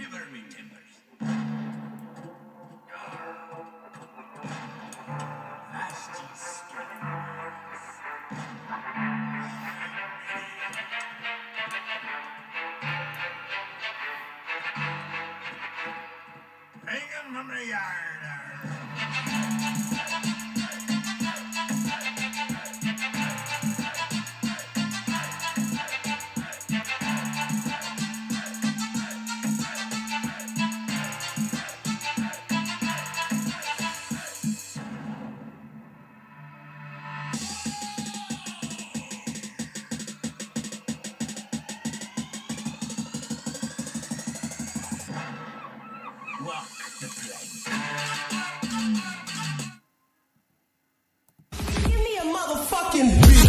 Shiver me timbers. Vasty skies. Hanging from the yard. Walk the plank. Give me a motherfucking beat.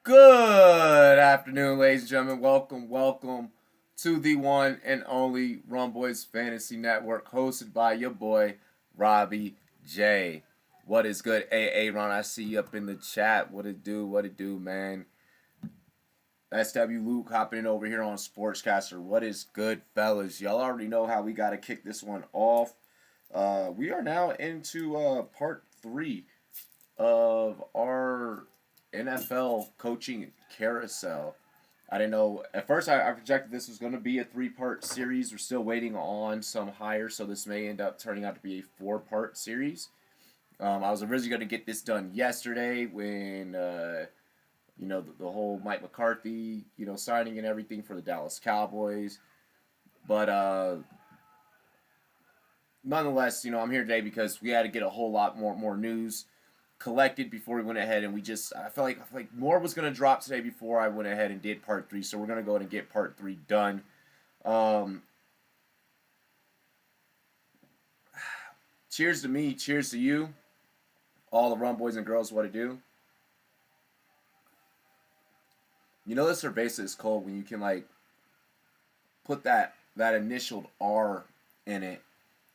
Good afternoon, ladies and gentlemen. Welcome to the one and only Rumboyz Fantasy Network, hosted by your boy, Robbie J. What is good? Hey, Ron, I see you up in the chat. What it do, man? SW Luke hopping in over here on Sportscaster. What is good, fellas? Y'all already know how we got to kick this one off. We are now into part 3 of our NFL coaching carousel. I didn't know. At first, I projected this was going to be a 3-part series. We're still waiting on some hires, so this may end up turning out to be a 4-part series. I was originally going to get this done yesterday when, the whole Mike McCarthy, signing and everything for the Dallas Cowboys. But nonetheless, I'm here today because we had to get a whole lot more news collected before we went ahead, and I felt like more was going to drop today before I went ahead and did part 3, so we're going to go ahead and get part 3 done. Cheers to me, cheers to you, all the Rumboyz and girls, what to do. The cerveza is cold when you can, put that initialed R in it.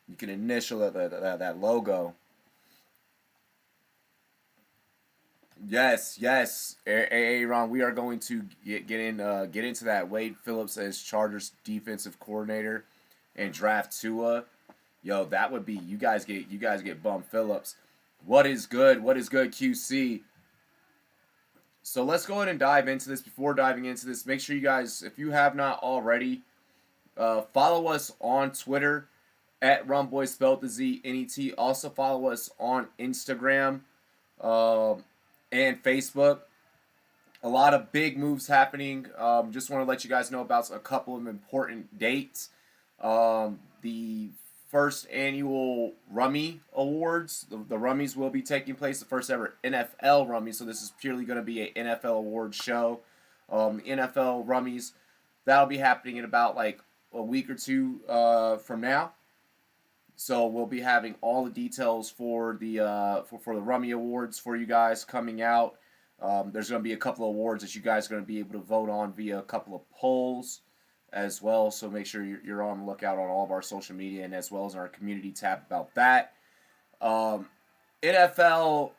You can initial that logo. Yes. Hey, Ron, we are going to get into that. Wade Phillips as Chargers defensive coordinator and draft Tua. Yo, that would be you guys get Bum Phillips. What is good, QC? So let's go ahead and dive into this. Before diving into this, make sure you guys, if you have not already, follow us on Twitter at Rumboyz, spelled the Z-N-E-T. Also follow us on Instagram. And Facebook. A lot of big moves happening. Just want to let you guys know about a couple of important dates. The first annual Rummy Awards. The Rummies will be taking place. The first ever NFL Rummy. So this is purely going to be an NFL awards show. The NFL Rummies. That'll be happening in about a week or two from now. So we'll be having all the details for the for the Rummy Awards for you guys coming out. There's going to be a couple of awards that you guys are going to be able to vote on via a couple of polls as well. So make sure you're on the lookout on all of our social media and as well as our community tab about that. NFL,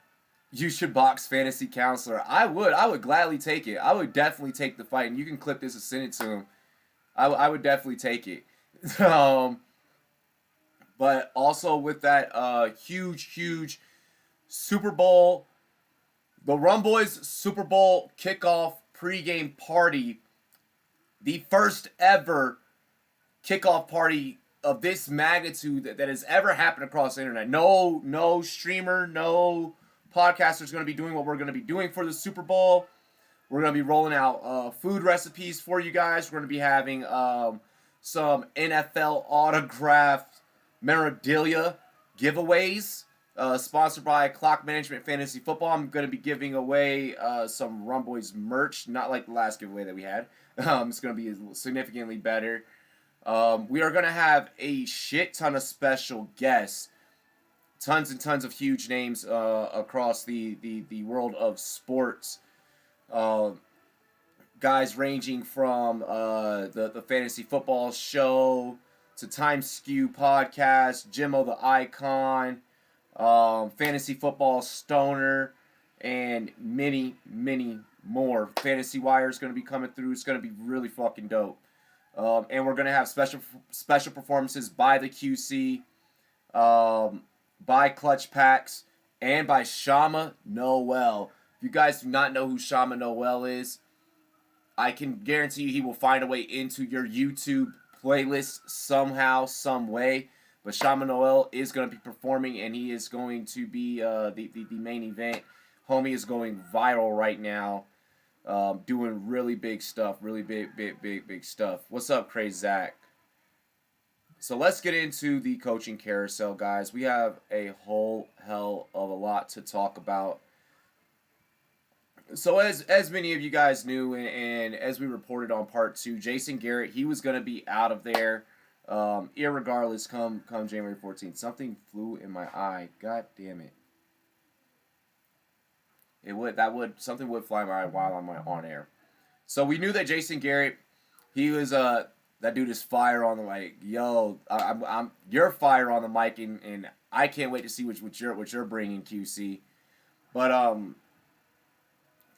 you should box fantasy counselor. I would gladly take it. I would definitely take the fight, and you can clip this and send it to him. I would definitely take it. But also with that huge Super Bowl, the Rumboyz Super Bowl kickoff pregame party, the first ever kickoff party of this magnitude that has ever happened across the internet. No streamer, no podcaster is going to be doing what we're going to be doing for the Super Bowl. We're going to be rolling out food recipes for you guys. We're going to be having some NFL autographed memorabilia giveaways, sponsored by Clock Management Fantasy Football. I'm going to be giving away some Rumboyz merch, not like the last giveaway that we had. It's going to be significantly better. We are going to have a shit ton of special guests, tons and tons of huge names across the world of sports. guys ranging from the Fantasy Football Show to Time Skew Podcast, Jimmo the Icon, Fantasy Football Stoner, and many, many more. Fantasy Wire is going to be coming through. It's going to be really fucking dope. And we're going to have special performances by the QC, by Clutch Packs, and by Shama Noel. If you guys do not know who Shama Noel is, I can guarantee you he will find a way into your YouTube playlist somehow, some way. But Shama Noel is going to be performing, and he is going to be the main event. Homie is going viral right now, doing really big stuff, really big stuff. What's up, Crazy Zach? So let's get into the coaching carousel, guys. We have a whole hell of a lot to talk about. So as many of you guys knew, and as we reported on part 2, Jason Garrett, he was going to be out of there, irregardless, come January 14th. Something flew in my eye. God damn it. Something would fly in my eye while I'm on air. So we knew that Jason Garrett, he was that dude is fire on the mic. Yo, you're fire on the mic, and I can't wait to see what you're bringing, QC. But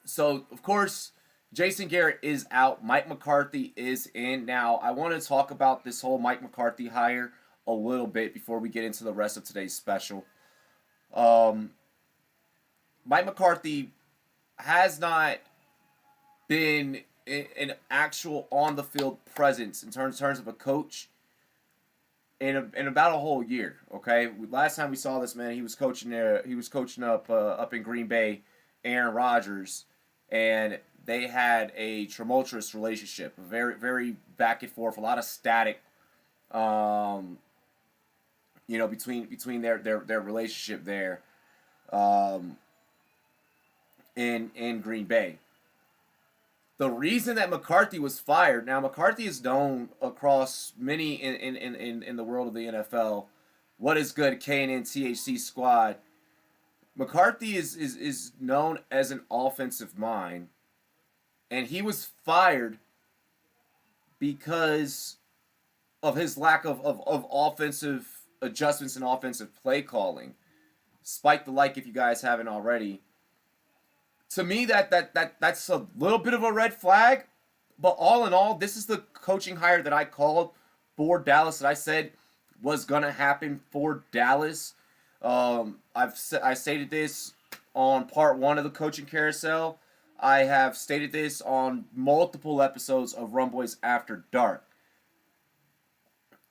so of course Jason Garrett is out. Mike McCarthy is in. Now I want to talk about this whole Mike McCarthy hire a little bit before we get into the rest of today's special. Mike McCarthy has not been an actual on-the-field presence in terms of a coach in about a whole year. Okay, last time we saw this man, he was coaching up in Green Bay, Aaron Rodgers, and they had a tumultuous relationship, very very back and forth, a lot of static, between their relationship there. In Green Bay. The reason that McCarthy was fired, now McCarthy is known across many in the world of the NFL. What is good, K&N THC squad? McCarthy is known as an offensive mind, and he was fired because of his lack of offensive adjustments and offensive play calling. Spike the like if you guys haven't already. To me, that's a little bit of a red flag, but all in all, this is the coaching hire that I called for Dallas, that I said was gonna happen for Dallas. I stated this on part 1 of the coaching carousel. I have stated this on multiple episodes of Rumboyz After Dark.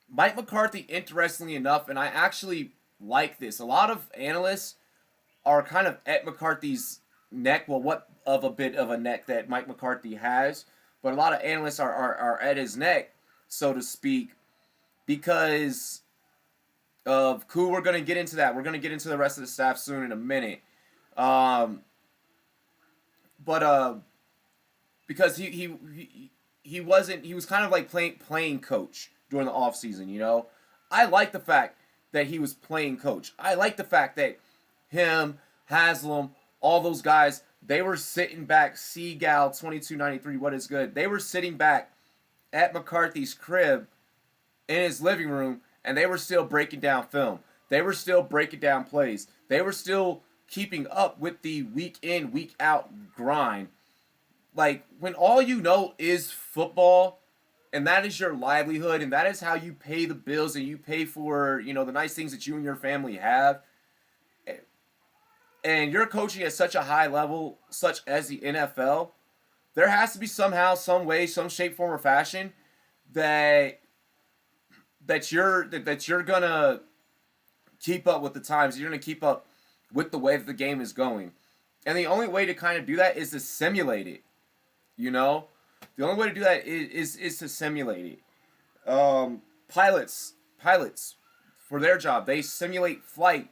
Mike McCarthy, interestingly enough, and I actually like this. A lot of analysts are kind of at McCarthy's neck. Well, what of a bit of a neck that Mike McCarthy has, but a lot of analysts are at his neck, so to speak, because of who we're going to get into that. We're going to get into the rest of the staff soon in a minute. Because he was kind of like playing coach during the offseason, you know. I like the fact that he was playing coach. I like the fact that him, Haslam, all those guys, they were sitting back, Seagal, 2293, what is good? They were sitting back at McCarthy's crib in his living room, and they were still breaking down film. They were still breaking down plays. They were still keeping up with the week in, week out grind. Like, when all you know is football, and that is your livelihood, and that is how you pay the bills, and you pay for, the nice things that you and your family have, and you're coaching at such a high level, such as the NFL, there has to be somehow, some way, some shape, form, or fashion that you're gonna keep up with the times. You're gonna keep up with the way that the game is going, and the only way to kind of do that is to simulate it. The only way to do that is to simulate it. Pilots for their job, they simulate flight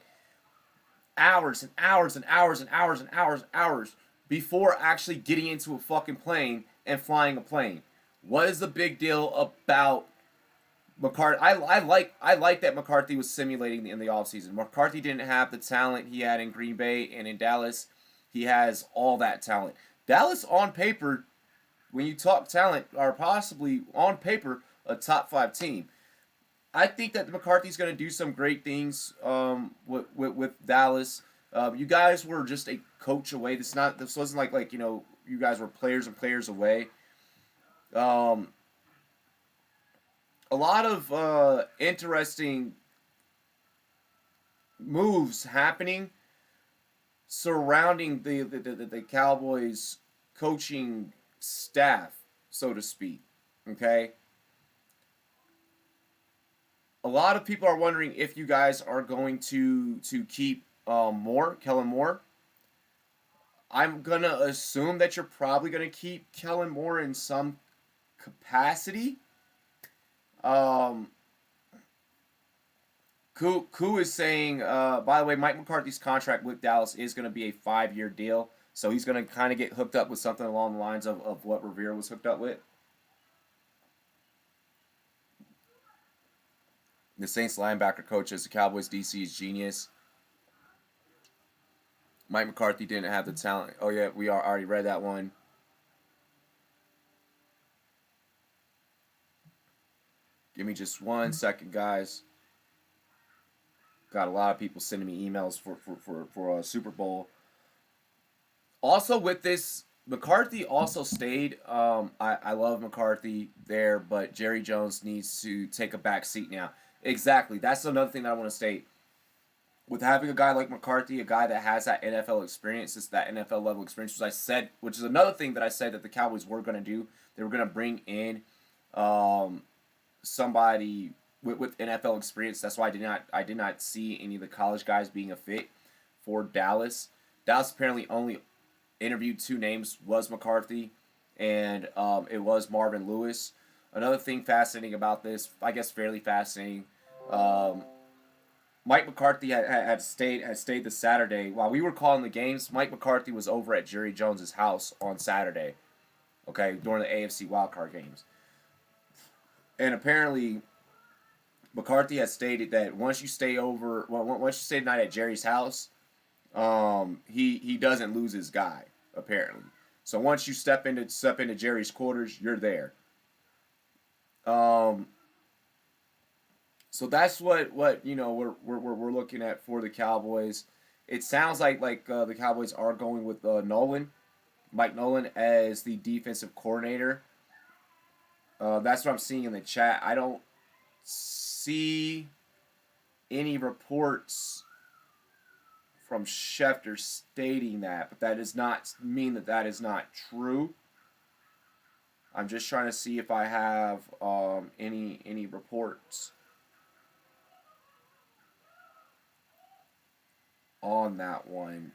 hours and hours and hours and hours and hours and hours before actually getting into a fucking plane and flying a plane. What is the big deal about McCarthy? I like that McCarthy was simulating in the offseason. McCarthy didn't have the talent he had in Green Bay, and in Dallas, he has all that talent. Dallas, on paper, when you talk talent, are possibly on paper a top 5 team. I think that McCarthy's going to do some great things with Dallas. You guys were just a coach away. This wasn't like you guys were players and players away. Um, a lot of interesting moves happening surrounding the Cowboys coaching staff, so to speak. Okay. A lot of people are wondering if you guys are going to keep Kellen Moore. I'm gonna assume that you're probably gonna keep Kellen Moore in some capacity. Koo is saying, by the way, Mike McCarthy's contract with Dallas is going to be a 5-year deal. So he's going to kind of get hooked up with something along the lines of what Rivera was hooked up with. The Saints linebacker coach as the Cowboys DC is genius. Mike McCarthy didn't have the talent. Oh, yeah, we already read that one. Give me just 1 second, guys. Got a lot of people sending me emails for Super Bowl. Also, with this, McCarthy also stayed. I love McCarthy there, but Jerry Jones needs to take a back seat now. Exactly. That's another thing that I want to state. With having a guy like McCarthy, a guy that has that NFL experience, that NFL level experience, which is another thing that I said that the Cowboys were going to do. They were going to bring in somebody with NFL experience. That's why I did not see any of the college guys being a fit for Dallas. Dallas apparently only interviewed 2 names, was McCarthy, and it was Marvin Lewis. Another thing fascinating about this, I guess fairly fascinating, Mike McCarthy had stayed this Saturday. While we were calling the games, Mike McCarthy was over at Jerry Jones's house on Saturday, okay, during the AFC wildcard games. And apparently, McCarthy has stated that once you stay the night at Jerry's house, he doesn't lose his guy, apparently. So once you step into Jerry's quarters, you're there. So that's what we're looking at for the Cowboys. It sounds like the Cowboys are going with Mike Nolan as the defensive coordinator. That's what I'm seeing in the chat. I don't see any reports from Schefter stating that, but that does not mean that is not true. I'm just trying to see if I have any reports on that one.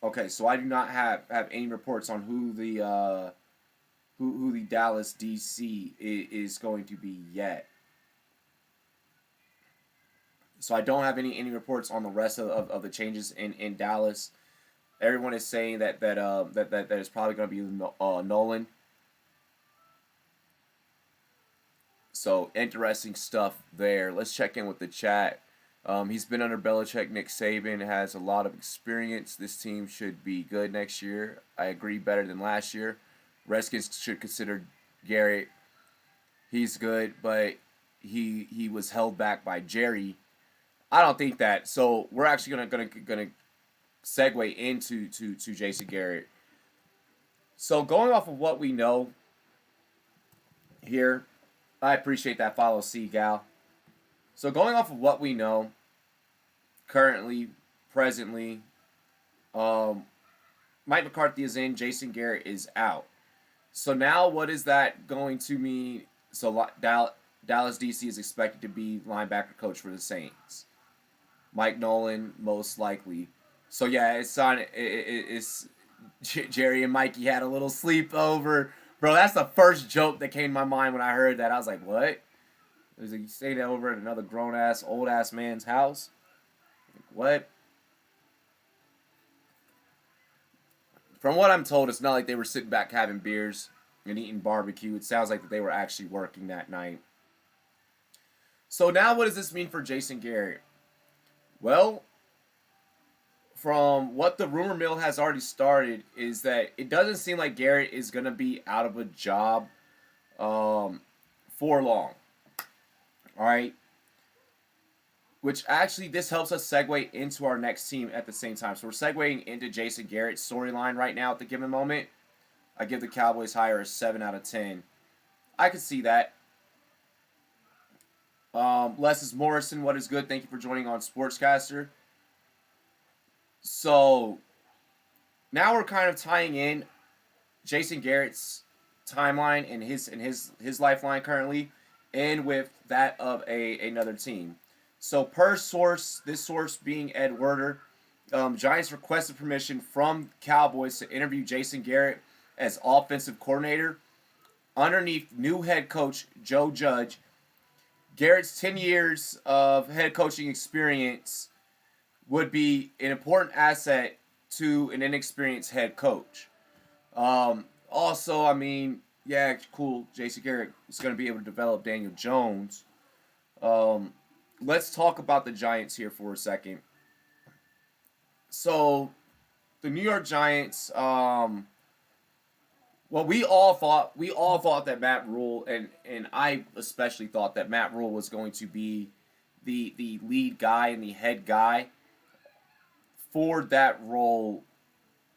Okay, so I do not have any reports on who the Dallas DC is going to be yet. So I don't have any reports on the rest of the changes in Dallas. Everyone is saying that is probably going to be Nolan. So interesting stuff there. Let's check in with the chat. He's been under Belichick. Nick Saban has a lot of experience. This team should be good next year. I agree, better than last year. Redskins should consider Garrett. He's good, but he was held back by Jerry. I don't think that. So we're actually gonna segue into Jason Garrett. So going off of what we know here, I appreciate that follow, C Gal. So going off of what we know currently, presently, Mike McCarthy is in, Jason Garrett is out. So now what is that going to mean? So Dallas DC is expected to be linebacker coach for the Saints. Mike Nolan, most likely. So yeah, it's Jerry and Mikey had a little sleepover. Bro, that's the first joke that came to my mind when I heard that. I was like, what? It was like, you stayed over at another grown-ass, old-ass man's house? Like, what? From what I'm told, it's not like they were sitting back having beers and eating barbecue. It sounds like that they were actually working that night. So now what does this mean for Jason Garrett? Well, from what the rumor mill has already started, is that it doesn't seem like Garrett is going to be out of a job for long. All right. Which actually, this helps us segue into our next team at the same time. So we're segueing into Jason Garrett's storyline right now at the given moment. I give the Cowboys hire a 7 out of 10. I could see that. Les is Morrison, what is good? Thank you for joining on Sportscaster. So now we're kind of tying in Jason Garrett's timeline and his lifeline currently, and with that of another team. So per source, this source being Ed Werder, Giants requested permission from Cowboys to interview Jason Garrett as offensive coordinator underneath new head coach Joe Judge. Garrett's 10 years of head coaching experience would be an important asset to an inexperienced head coach. Also, I mean, yeah, cool. Jason Garrett is going to be able to develop Daniel Jones. Let's talk about the Giants here for a second. So, the New York Giants, well, we all thought that Matt Rule, and I especially thought that Matt Rule was going to be the lead guy and the head guy for that role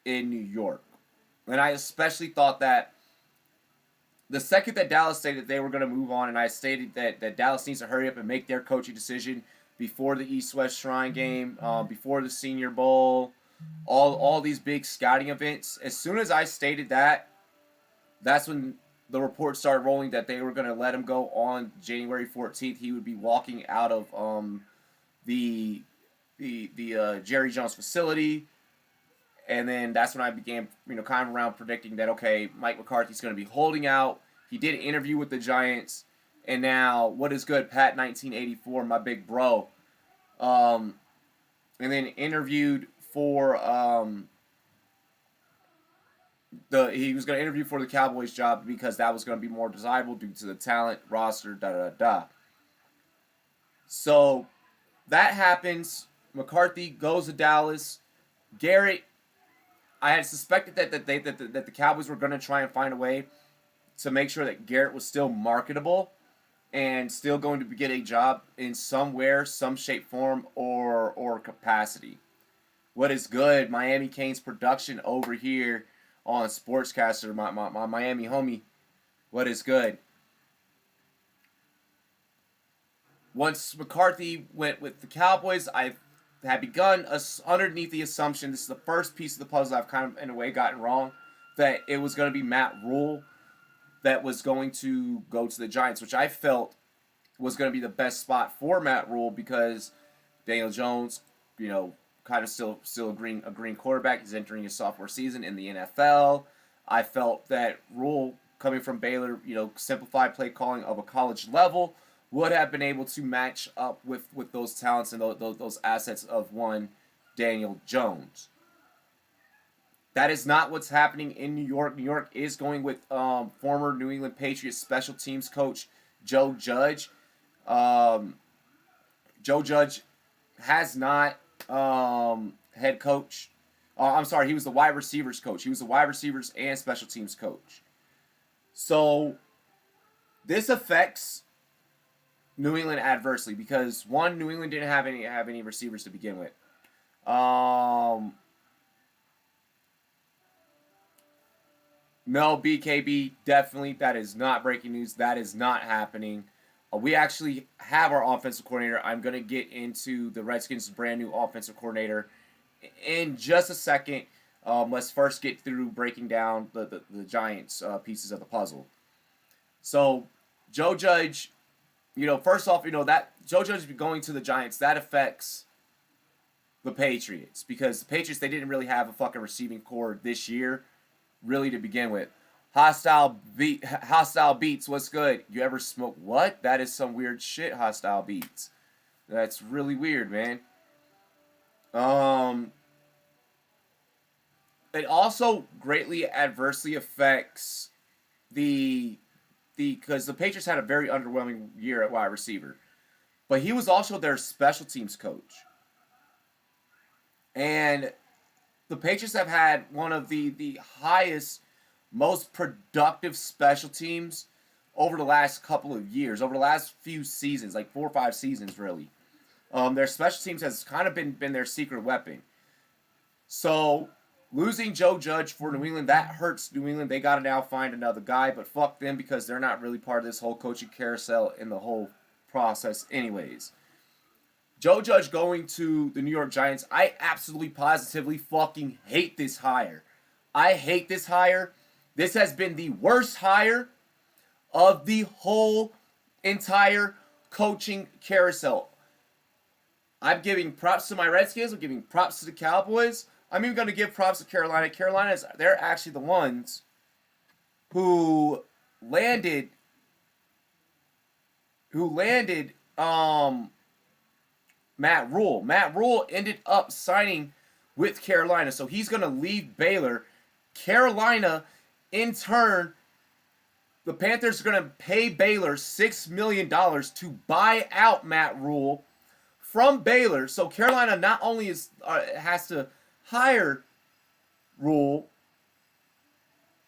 in New York. And I especially thought that the second that Dallas stated they were going to move on, and I stated that Dallas needs to hurry up and make their coaching decision before the East-West Shrine game, before the Senior Bowl, all these big scouting events. As soon as I stated that, that's when the reports started rolling that they were going to let him go on January 14th. He would be walking out of the Jerry Jones facility. And then that's when I began, kind of around predicting that, okay, Mike McCarthy's going to be holding out. He did an interview with the Giants. And now, what is good, Pat 1984, my big bro. And then interviewed for, he was going to interview for the Cowboys job because that was going to be more desirable due to the talent, roster, da-da-da-da. So, that happens. McCarthy goes to Dallas. Garrett, I had suspected that the Cowboys were going to try and find a way to make sure that Garrett was still marketable and still going to get a job in somewhere, some shape, form, or capacity. What is good? Miami Canes production over here on Sportscaster, my Miami homie. What is good? Once McCarthy went with the Cowboys, I had begun underneath the assumption, this is the first piece of the puzzle I've kind of, in a way, gotten wrong, that it was going to be Matt Rule that was going to go to the Giants, which I felt was going to be the best spot for Matt Rule because Daniel Jones, kind of still a green quarterback. He's entering his sophomore season in the NFL. I felt that Rule, coming from Baylor, simplified play calling of a college level, would have been able to match up with those talents and those assets of one Daniel Jones. That is not what's happening in New York. New York is going with former New England Patriots special teams coach Joe Judge. Joe Judge has not head coach. I'm sorry, he was the wide receivers coach. He was the wide receivers and special teams coach. So this affects New England adversely because one, New England didn't have any receivers to begin with. No, BKB, definitely, that is not breaking news. That is not happening. We actually have our offensive coordinator. I'm going to get into the Redskins' brand new offensive coordinator in just a second. Let's first get through breaking down the Giants' pieces of the puzzle. So, Joe Judge, first off, that Joe Judge going to the Giants, that affects the Patriots because the Patriots, they didn't really have a fucking receiving core this year, really, to begin with. Hostile Beats, what's good? You ever smoke what? That is some weird shit, Hostile Beats. That's really weird, man. It also greatly adversely affects because the Patriots had a very underwhelming year at wide receiver. But he was also their special teams coach. And the Patriots have had one of the highest, most productive special teams over the last couple of years, over the last few seasons, like 4 or 5 seasons, really. Their special teams has kind of been their secret weapon. So, losing Joe Judge for New England, that hurts New England. They got to now find another guy, but fuck them because they're not really part of this whole coaching carousel in the whole process anyways. Joe Judge going to the New York Giants, I absolutely positively fucking hate this hire. I hate this hire. This has been the worst hire of the whole entire coaching carousel. I'm giving props to my Redskins. I'm giving props to the Cowboys. I'm even going to give props to Carolina. Carolina, they're actually the ones who landed Matt Rule. Matt Rule ended up signing with Carolina, so he's going to leave Baylor. Carolina, in turn, the Panthers are going to pay Baylor $6 million to buy out Matt Rule from Baylor. So Carolina not only has to hire Rule,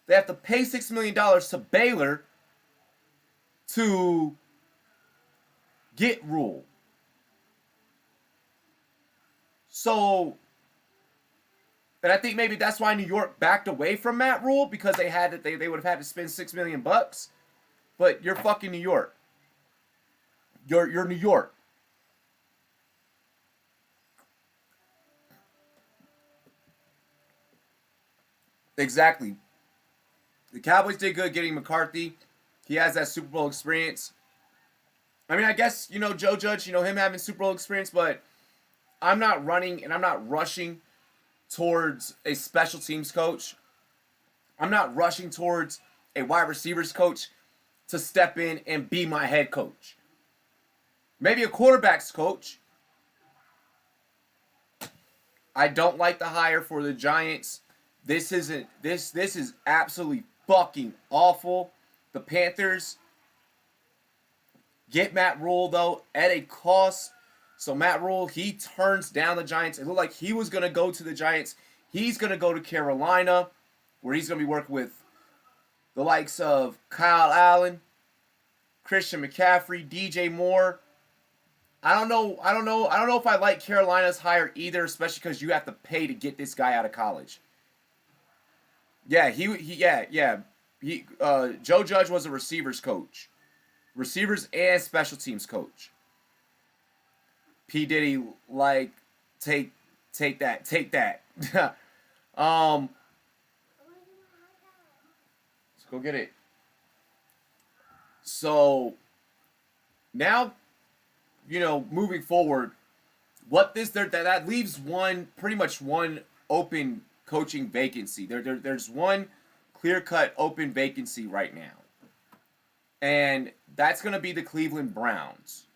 they have to pay $6 million to Baylor to get Rule. So, and I think maybe that's why New York backed away from Matt Rule, because they would have had to spend $6 million bucks. But you're fucking New York. You're New York. Exactly. The Cowboys did good getting McCarthy. He has that Super Bowl experience. I mean, I guess, Joe Judge, him having Super Bowl experience, but I'm not running and I'm not rushing towards a special teams coach. I'm not rushing towards a wide receivers coach to step in and be my head coach. Maybe a quarterback's coach. I don't like the hire for the Giants. This is absolutely fucking awful. The Panthers get Matt Rule, though, at a cost. So Matt Rule, he turns down the Giants. It looked like he was going to go to the Giants. He's going to go to Carolina, where he's going to be working with the likes of Kyle Allen, Christian McCaffrey, DJ Moore. I don't know if I like Carolina's hire either, especially because you have to pay to get this guy out of college. Yeah, Joe Judge was a receivers coach. Receivers and special teams coach. P. Diddy, take that. Let's go get it. So, now, moving forward, that leaves pretty much one open coaching vacancy. There's one clear-cut open vacancy right now. And that's going to be the Cleveland Browns.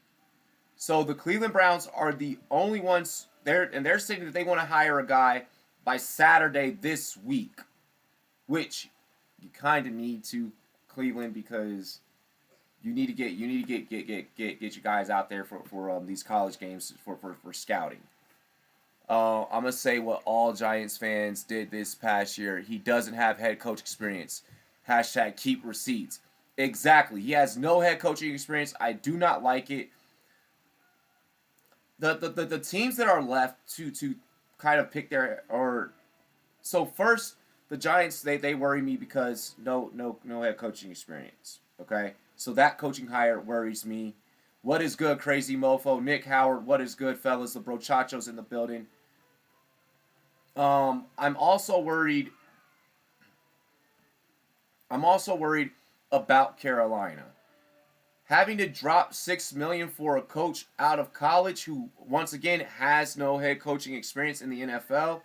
So the Cleveland Browns are the only ones they're saying that they want to hire a guy by Saturday this week, which you kind of need to, Cleveland, because you need to get your guys out there for these college games for scouting. I'm gonna say what all Giants fans did this past year. He doesn't have head coach experience. # keep receipts. Exactly. He has no head coaching experience. I do not like it. The teams that are left to kind of pick so first, the Giants, they worry me because no head coaching experience. Okay? So that coaching hire worries me. What is good, crazy mofo? Nick Howard, what is good, fellas? The brochachos in the building. I'm also worried about Carolina. Having to drop $6 million for a coach out of college who, once again, has no head coaching experience in the NFL.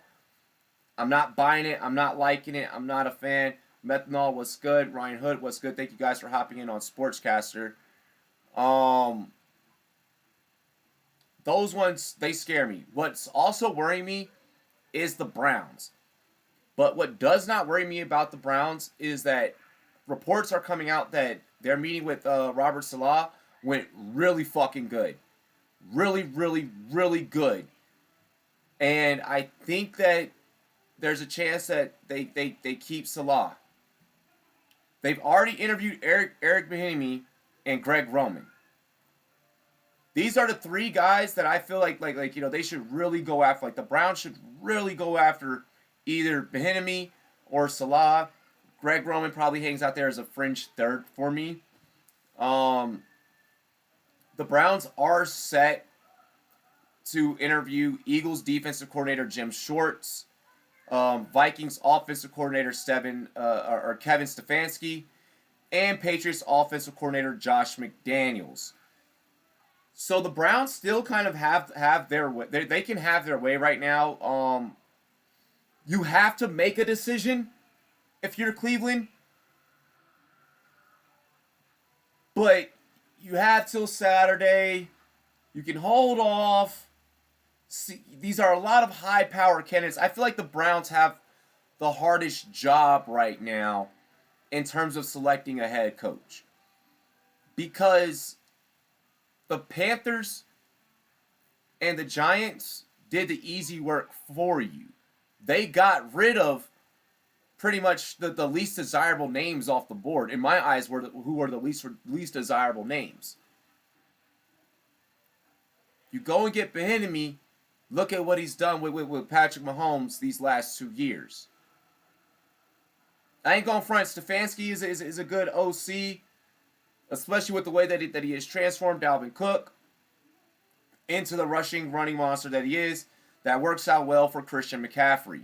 I'm not buying it. I'm not liking it. I'm not a fan. Methanol was good. Ryan Hood was good. Thank you guys for hopping in on Sportscaster. Those ones, they scare me. What's also worrying me is the Browns. But what does not worry me about the Browns is that reports are coming out that their meeting with Robert Saleh went really fucking good. Really, really, really good. And I think that there's a chance that they keep Salah. They've already interviewed Eric Bieniemy and Greg Roman. These are the three guys that I feel like they should really go after. Like the Browns should really go after either Bieniemy or Salah. Greg Roman probably hangs out there as a fringe third for me. The Browns are set to interview Eagles defensive coordinator Jim Schwartz, Vikings offensive coordinator Kevin Stefanski, and Patriots offensive coordinator Josh McDaniels. So the Browns still kind of have their way. They can have their way right now. You have to make a decision if you're Cleveland, but you have till Saturday. You can hold off. See, these are a lot of high-power candidates. I feel like the Browns have the hardest job right now in terms of selecting a head coach, because the Panthers and the Giants did the easy work for you. They got rid of pretty much the least desirable names off the board. In my eyes, who were the least desirable names. You go and get Bieniemy. Look at what he's done with Patrick Mahomes these last 2 years. I ain't gonna front. Stefanski is a good OC, especially with the way that he has transformed Dalvin Cook into the running monster that he is. That works out well for Christian McCaffrey.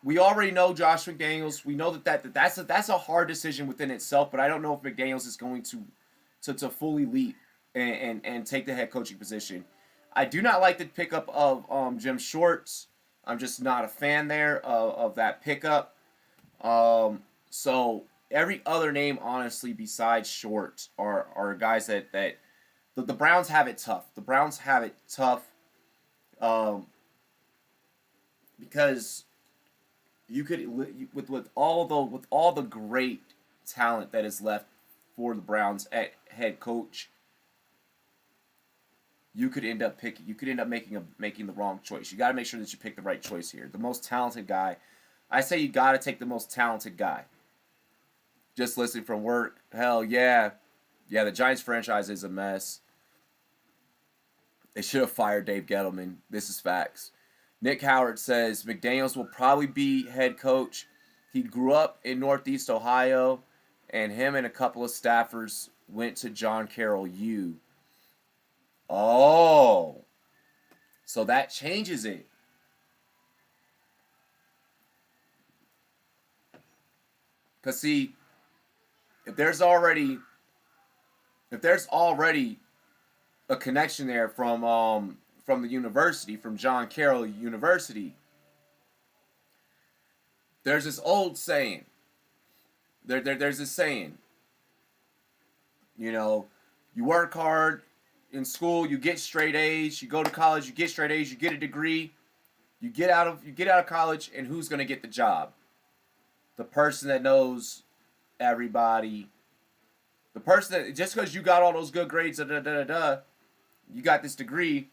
We already know Josh McDaniels. We know that's a hard decision within itself, but I don't know if McDaniels is going to fully leap and take the head coaching position. I do not like the pickup of Jim Schwartz. I'm just not a fan there of that pickup. So every other name, honestly, besides Schwartz are guys that the Browns have it tough. The Browns have it tough because you could with all the great talent that is left for the Browns at head coach, you could end up making the wrong choice. You got to make sure that you pick the right choice here. The most talented guy. I say you got to take the most talented guy. Just listening from work. Hell yeah. Yeah, the Giants franchise is a mess. They should have fired Dave Gettleman. This is facts. Nick Howard says McDaniels will probably be head coach. He grew up in Northeast Ohio, and him and a couple of staffers went to John Carroll U. Oh. So that changes it. Because, see, if there's already a connection there from the university, from John Carroll University, there's this old saying. There's this saying. You know, you work hard in school, you get straight A's. You go to college, you get straight A's. You get a degree. You get out of college, and who's gonna get the job? The person that knows everybody. The person that, just because you got all those good grades, you got this degree.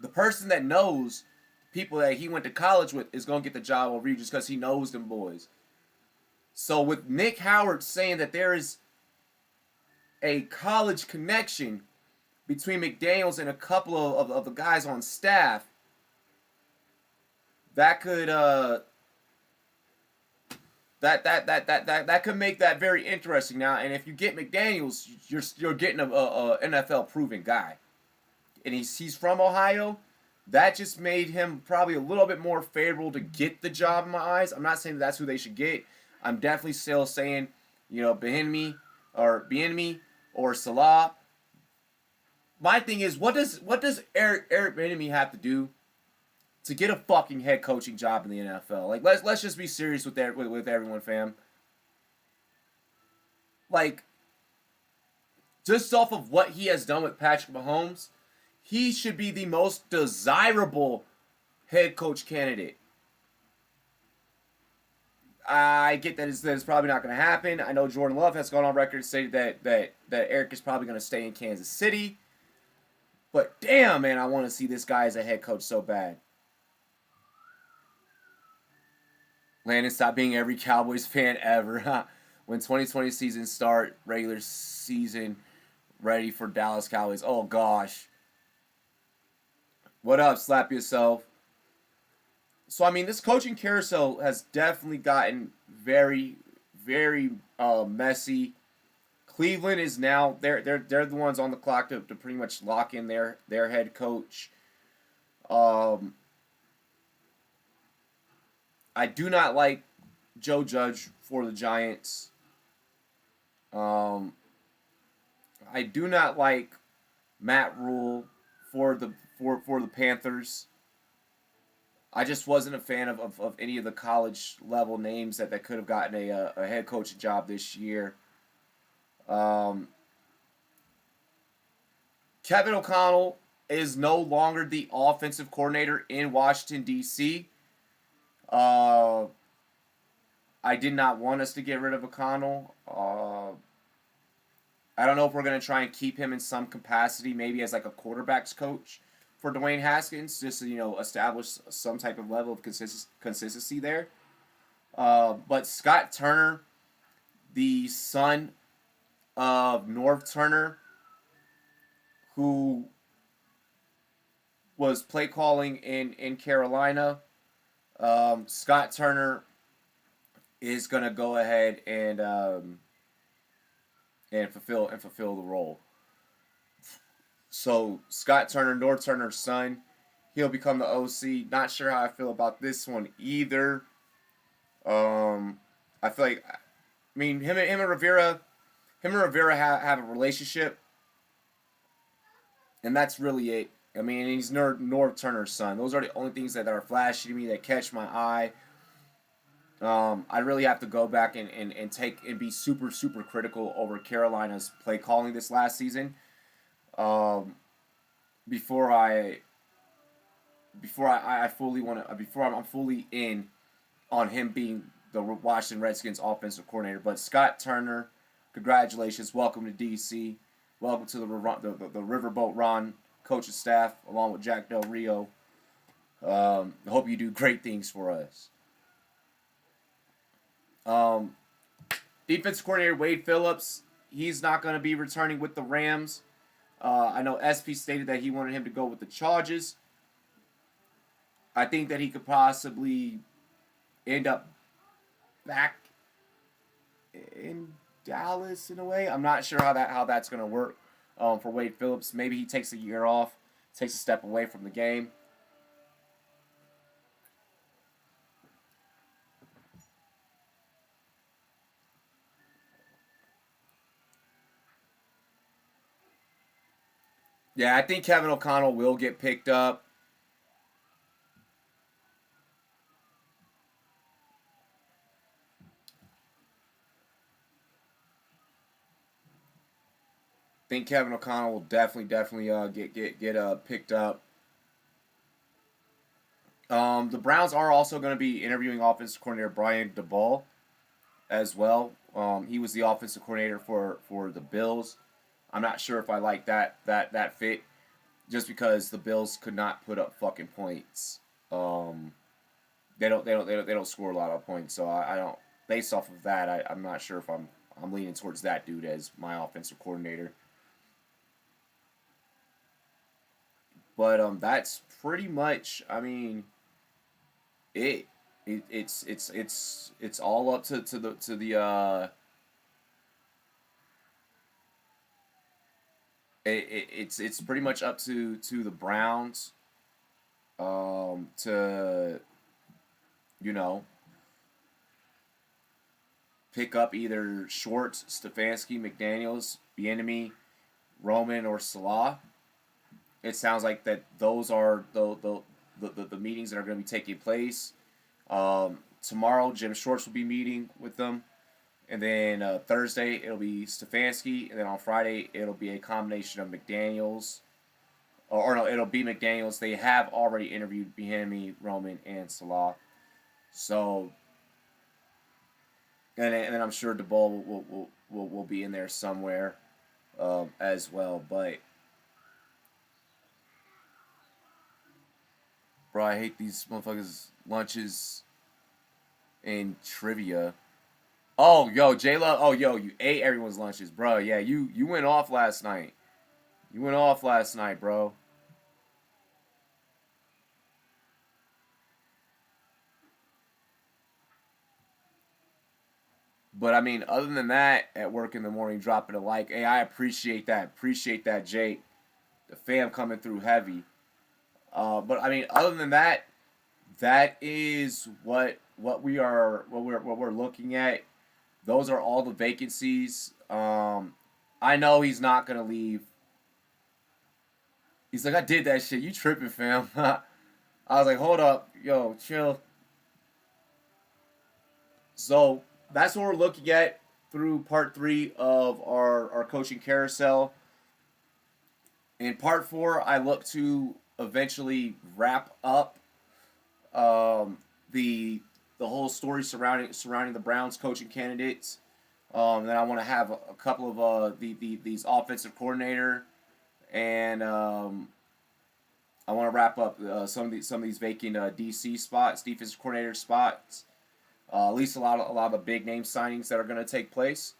The person that knows people that he went to college with is gonna get the job over you just because he knows them boys. So with Nick Howard saying that there is a college connection between McDaniels and a couple of the guys on staff, that could that could make that very interesting now. And if you get McDaniels, you're getting a NFL proven guy, and he's from Ohio. That just made him probably a little bit more favorable to get the job in my eyes. I'm not saying that's who they should get. I'm definitely still saying, you know, Bieniemy or Salah. My thing is, what does Eric Bieniemy have to do to get a fucking head coaching job in the NFL? Like, let's just be serious with everyone, fam. Like, just off of what he has done with Patrick Mahomes, he should be the most desirable head coach candidate. I get that it's probably not going to happen. I know Jordan Love has gone on record to say that Eric is probably going to stay in Kansas City. But damn, man, I want to see this guy as a head coach so bad. Landon, stop being every Cowboys fan ever. When 2020 season start, regular season ready for Dallas Cowboys. Oh, gosh. What up, slap yourself? So, I mean, this coaching carousel has definitely gotten very, very messy. Cleveland is now, they're the ones on the clock to pretty much lock in their head coach. I do not like Joe Judge for the Giants. I do not like Matt Rule for the Panthers. I just wasn't a fan of any of the college level names that could have gotten a head coaching job this year. Kevin O'Connell is no longer the offensive coordinator in Washington, D.C. I did not want us to get rid of O'Connell. I don't know if we're going to try and keep him in some capacity, maybe as like a quarterbacks coach for Dwayne Haskins, just to, establish some type of level of consistency there. But Scott Turner, the son of Norv Turner, who was play calling in Carolina, Scott Turner is going to go ahead and fulfill the role. So Scott Turner, Norv Turner's son, he'll become the OC. Not sure how I feel about this one either. I feel like, him and Rivera have a relationship, and that's really it. I mean, he's Norv Turner's son. Those are the only things that are flashy to me, that catch my eye. I really have to go back and take and be super, super critical over Carolina's play calling this last season. Before I'm fully in on him being the Washington Redskins offensive coordinator. But Scott Turner, congratulations, welcome to DC, welcome to the Riverboat Ron coaching staff along with Jack Del Rio. I hope you do great things for us. Defensive coordinator Wade Phillips, he's not going to be returning with the Rams. I know SP stated that he wanted him to go with the Chargers. I think that he could possibly end up back in Dallas in a way. I'm not sure how that's going to work for Wade Phillips. Maybe he takes a year off, takes a step away from the game. Yeah, I think Kevin O'Connell will get picked up. I think Kevin O'Connell will definitely get picked up. The Browns are also going to be interviewing offensive coordinator Brian Daboll as well. He was the offensive coordinator for the Bills. I'm not sure if I like that fit, just because the Bills could not put up fucking points. They don't score a lot of points, so I don't. Based off of that, I'm not sure if I'm leaning towards that dude as my offensive coordinator. But that's pretty much. I mean, it's all up to the. It's pretty much up to the Browns. To pick up either Shorts, Stefanski, McDaniels, Bieniemy, Roman, or Salah. It sounds like that those are the meetings that are going to be taking place. Tomorrow, Jim Shorts will be meeting with them. And then Thursday, it'll be Stefanski. And then on Friday, it'll be a combination of McDaniels. Or no, it'll be McDaniels. They have already interviewed Bieniemy, Roman, and Salah. So, and then I'm sure DeBoll will be in there somewhere as well. But Bro, I hate these motherfuckers' lunches and trivia. Oh, yo, J-Lo. Oh, yo, you ate everyone's lunches, bro. Yeah, you went off last night. You went off last night, bro. But I mean, other than that, at work in the morning, dropping a like. Hey, I appreciate that. Appreciate that, Jake. The fam coming through heavy. But I mean, other than that, that is what we're looking at. Those are all the vacancies. I know he's not gonna leave. He's like, I did that shit. You tripping, fam? I was like, hold up, yo, chill. So that's what we're looking at through part 3 of our coaching carousel. In part 4, I look to eventually wrap up the whole story surrounding the Browns coaching candidates. Then I want to have a couple of these offensive coordinator, and I want to wrap up some of these vacant DC spots, defensive coordinator spots. At least a lot of the big name signings that are going to take place.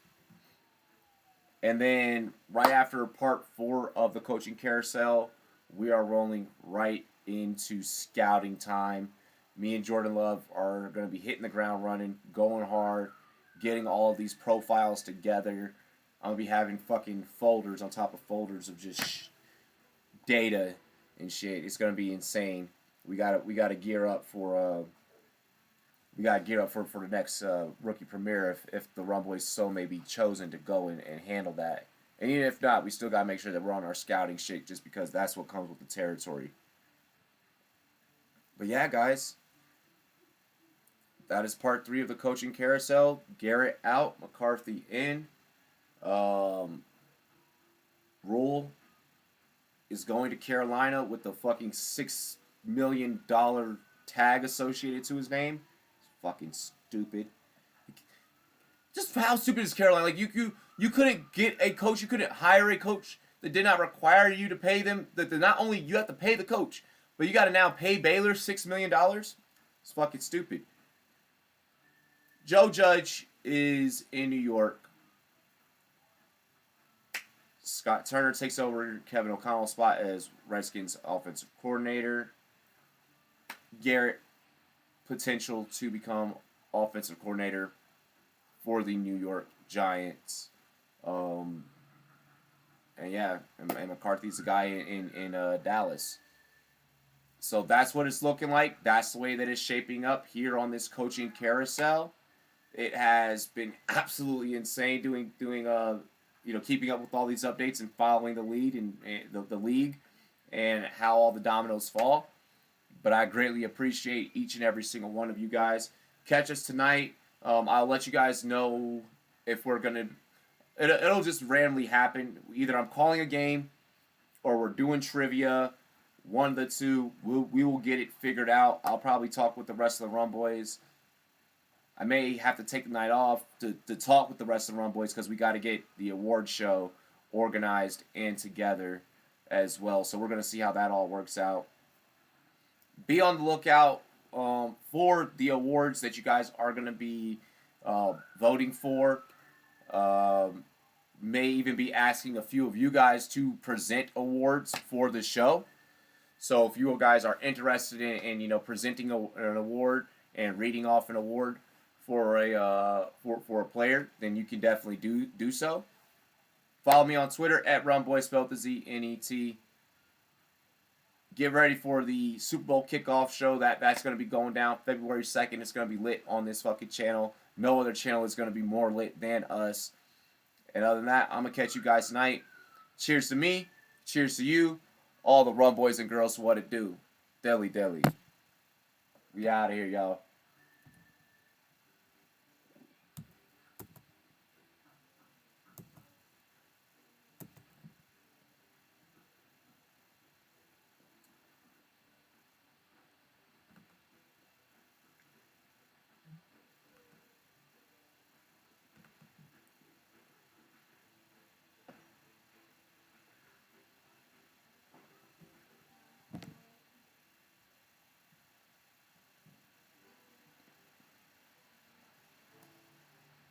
And then right after part 4 of the coaching carousel, we are rolling right into scouting time. Me and Jordan Love are going to be hitting the ground running, going hard, getting all of these profiles together. I'm going to be having fucking folders on top of folders of just data and shit. It's going to be insane. We got to gear up for the next rookie premiere if the Rumboyz so may be chosen to go and handle that. And even if not, we still got to make sure that we're on our scouting shit just because that's what comes with the territory. But yeah, guys. That is part 3 of the coaching carousel. Garrett out, McCarthy in. Rule is going to Carolina with the fucking $6 million tag associated to his name. It's fucking stupid. Just how stupid is Carolina? Like you couldn't get a coach, you couldn't hire a coach that did not require you to pay them. That not only you have to pay the coach, but you got to now pay Baylor $6 million. It's fucking stupid. Joe Judge is in New York. Scott Turner takes over Kevin O'Connell's spot as Redskins offensive coordinator. Garrett, potential to become offensive coordinator for the New York Giants. And McCarthy's the guy in Dallas. So that's what it's looking like. That's the way that it's shaping up here on this coaching carousel. It has been absolutely insane keeping up with all these updates and following the lead and the league and how all the dominoes fall. But I greatly appreciate each and every single one of you guys. Catch us tonight. I'll let you guys know if we're gonna. It'll just randomly happen. Either I'm calling a game, or we're doing trivia. One of the two. We will get it figured out. I'll probably talk with the rest of the Rumboyz. I may have to take the night off to talk with the rest of the Rumboyz because we got to get the award show organized and together as well. So we're going to see how that all works out. Be on the lookout for the awards that you guys are going to be voting for. May even be asking a few of you guys to present awards for the show. So if you guys are interested in presenting an award and reading off an award for a player, then you can definitely do so. Follow me on Twitter at Rumboyz, spelled the ZNET. Get ready for the Super Bowl kickoff show. That's going to be going down February 2nd. It's going to be lit on this fucking channel. No other channel is going to be more lit than us. And other than that, I'm going to catch you guys tonight. Cheers to me. Cheers to you. All the Rumboyz and girls, what it do. Deli. We out of here, y'all.